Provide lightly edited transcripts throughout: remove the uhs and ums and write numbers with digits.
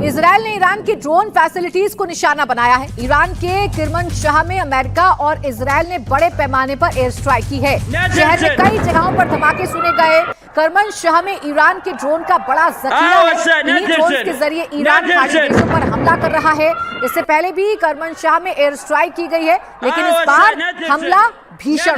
Israel ने Iran की drone facilities को निशाना बनाया है। ईरान के किरमनशाह में अमेरिका और इजराइल ने बड़े पैमाने पर एयर स्ट्राइक की है। शहर में कई जगहों पर धमाके सुने गए। किरमनशाह में ईरान के ड्रोन का बड़ा जखीरा है। इन्हीं ड्रोन के जरिए ईरान खाड़ी देशों पर हमला कर रहा है। इससे पहले भी किरमनशाह में एयर स्ट्राइक की गई है, लेकिन इस बार हमला भीषण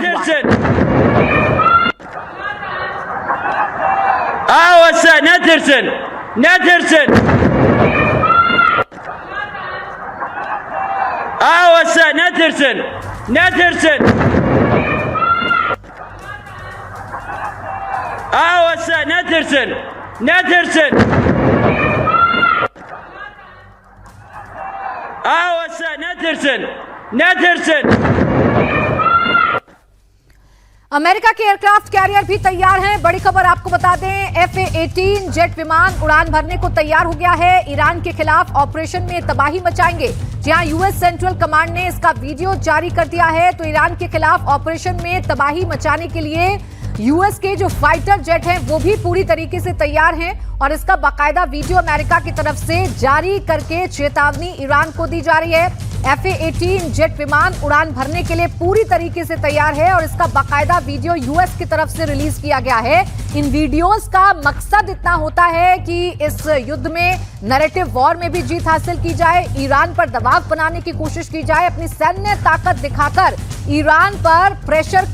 अमेरिका के एयरक्राफ्ट कैरियर भी तैयार हैं। बड़ी खबर आपको बता दें, F-18 जेट विमान उड़ान भरने को तैयार हो गया है। ईरान के खिलाफ ऑपरेशन में तबाही मचाएंगे। जहां यूएस सेंट्रल कमांड ने इसका वीडियो जारी कर दिया है, तो ईरान के खिलाफ ऑपरेशन में तबाही मचाने के लिए यूएस के जो फाइटर जेट हैं वो भी पूरी तरीके से तैयार हैं और इसका बाकायदा वीडियो अमेरिका की तरफ से जारी करके चेतावनी ईरान को दी जा रही है। F-18 जेट विमान उड़ान भरने के लिए पूरी तरीके से तैयार है और इसका बाकायदा वीडियो यूएस की तरफ से रिलीज किया गया है। इन वीडियोस का मकसद इतना होता है कि इस युद्ध में नैरेटिव वॉर में भी जीत हासिल की जाए, ईरान पर दबाव बनाने की कोशिश की जाए, अपनी सैन्य ताकत दिखाकर ईरान पर प्रेशर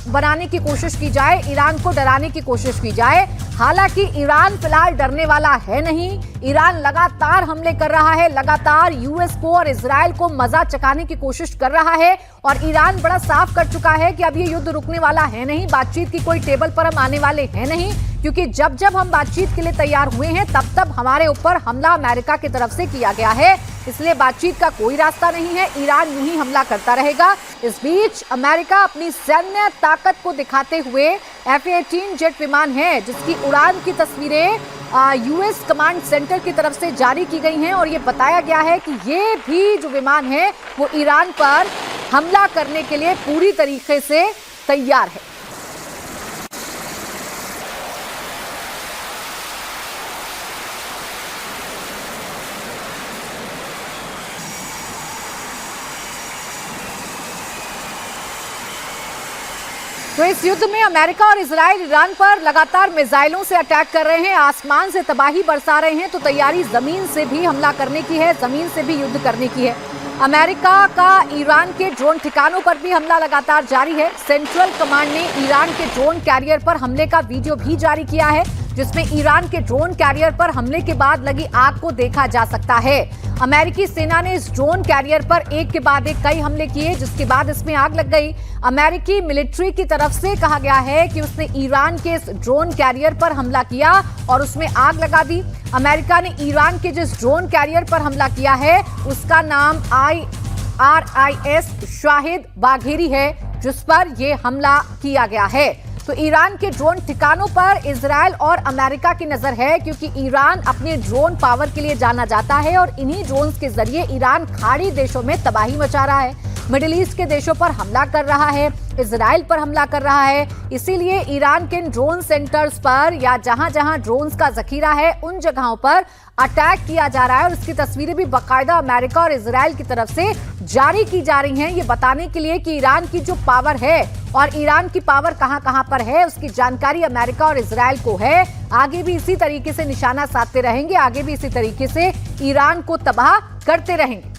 बनाने की कोशिश की जाए, ईरान को डराने की कोशिश की जाए। हालांकि ईरान फिलहाल डरने वाला है नहीं। ईरान लगातार हमले कर रहा है, लगातार यूएस को और इजराइल को मजा चखाने की कोशिश कर रहा है और ईरान बड़ा साफ कर चुका है कि अब ये युद्ध रुकने वाला है नहीं, बातचीत की कोई टेबल पर हम आने वाले हैं नहीं, क्योंकि जब जब हम बातचीत के लिए तैयार हुए हैं तब तब हमारे ऊपर हमला अमेरिका की तरफ से किया गया है, इसलिए बातचीत का कोई रास्ता नहीं है। ईरान यूं ही हमला करता रहेगा। इस बीच अमेरिका अपनी सैन्य ताकत को दिखाते हुए F-18 जेट विमान है जिसकी उड़ान की तस्वीरें यूएस कमांड सेंटर की तरफ से जारी की गई हैं और ये बताया गया है कि ये भी जो विमान है वो ईरान पर हमला करने के लिए पूरी तरीके से तैयार है। तो इस युद्ध में अमेरिका और इजराइल ईरान पर लगातार मिसाइलों से अटैक कर रहे हैं, आसमान से तबाही बरसा रहे हैं, तो तैयारी जमीन से भी हमला करने की है, जमीन से भी युद्ध करने की है। अमेरिका का ईरान के ड्रोन ठिकानों पर भी हमला लगातार जारी है। सेंट्रल कमांड ने ईरान के ड्रोन कैरियर पर हमले का वीडियो भी जारी किया है, जिसमें ईरान के ड्रोन कैरियर पर हमले के बाद लगी आग को देखा जा सकता है। अमेरिकी सेना ने इस ड्रोन कैरियर पर एक के बाद एक कई हमले किए, जिसके बाद इसमें आग लग गई। अमेरिकी मिलिट्री की तरफ से कहा गया है कि उसने ईरान के इस ड्रोन कैरियर पर हमला किया और उसमें आग लगा दी। अमेरिका ने ईरान के जिस ड्रोन कैरियर पर हमला किया है उसका नाम IRIS शाहिद बाघेरी है, जिस पर यह हमला किया गया है। तो ईरान के ड्रोन ठिकानों पर इजराइल और अमेरिका की नजर है, क्योंकि ईरान अपने ड्रोन पावर के लिए जाना जाता है और इन्हीं ड्रोन के जरिए ईरान खाड़ी देशों में तबाही मचा रहा है, मिडिल ईस्ट के देशों पर हमला कर रहा है, इजराइल पर हमला कर रहा है। इसीलिए ईरान के ड्रोन सेंटर्स पर या जहां जहां ड्रोन्स का जखीरा है उन जगहों पर अटैक किया जा रहा है और इसकी तस्वीरें भी बाकायदा अमेरिका और इजराइल की तरफ से जारी की जा रही हैं, ये बताने के लिए कि ईरान की जो पावर है और ईरान की पावर कहां कहां पर है उसकी जानकारी अमेरिका और इजराइल को है। आगे भी इसी तरीके से निशाना साधते रहेंगे, आगे भी इसी तरीके से ईरान को तबाह करते रहेंगे।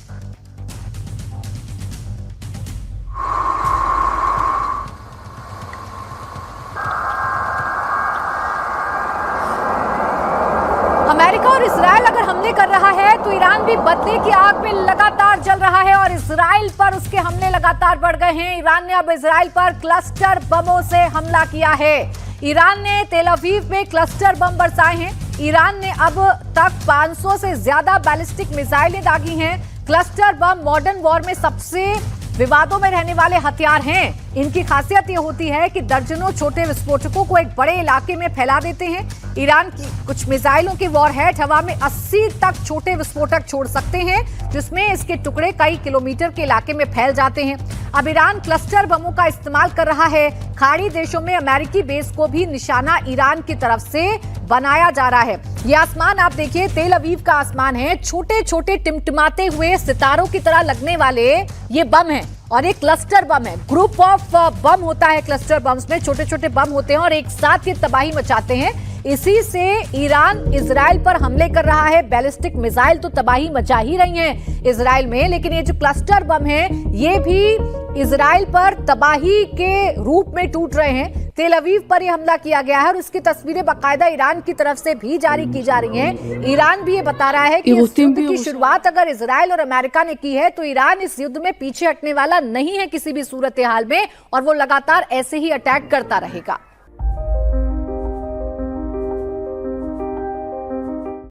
अमेरिका और इजराइल अगर हमले कर रहा है तो ईरान भी बदले की आग में लगातार जल रहा है और इजराइल पर उसके हमले लगातार बढ़ गए हैं। ईरान ने अब इजराइल पर क्लस्टर बमों से हमला किया है। ईरान ने तेल अवीव में क्लस्टर बम बरसाए हैं। ईरान ने अब तक 500 से ज्यादा बैलिस्टिक मिसाइलें दागी हैं। क्लस्टर बम मॉडर्न वॉर में सबसे विवादों में रहने वाले हथियार हैं। इनकी खासियत ये होती है कि दर्जनों छोटे विस्फोटकों को एक बड़े इलाके में फैला देते हैं। ईरान की कुछ मिसाइलों के वॉरहेड हवा में 80 तक छोटे विस्फोटक छोड़ सकते हैं, जिसमें इसके टुकड़े कई किलोमीटर के इलाके में फैल जाते हैं। अब ईरान क्लस्टर बमों का इस्तेमाल कर रहा है। खाड़ी देशों में अमेरिकी बेस को भी निशाना ईरान की तरफ से बनाया जा रहा है। ये आसमान आप देखिए, तेल अवीव का आसमान है। छोटे छोटे टिमटिमाते हुए सितारों की तरह लगने वाले ये बम हैं और एक क्लस्टर बम है। ग्रुप ऑफ बम होता है क्लस्टर बम्स में, छोटे छोटे बम होते हैं और एक साथ ये तबाही मचाते हैं। इसी से ईरान इजराइल पर हमले कर रहा है। बैलिस्टिक मिसाइल तो तबाही मचा ही रही हैं इजराइल में, लेकिन ये जो क्लस्टर बम है ये भी इजराइल पर तबाही के रूप में टूट रहे हैं। तेल अवीव पर यह हमला किया गया है और इसकी तस्वीरें बाकायदा ईरान की तरफ से भी जारी की जा रही हैं। ईरान भी ये बता रहा है कि इस युद्ध की शुरुआत अगर इजराइल और अमेरिका ने की है तो ईरान इस युद्ध में पीछे हटने वाला नहीं है किसी भी सूरत हाल में, और वो लगातार ऐसे ही अटैक करता रहेगा।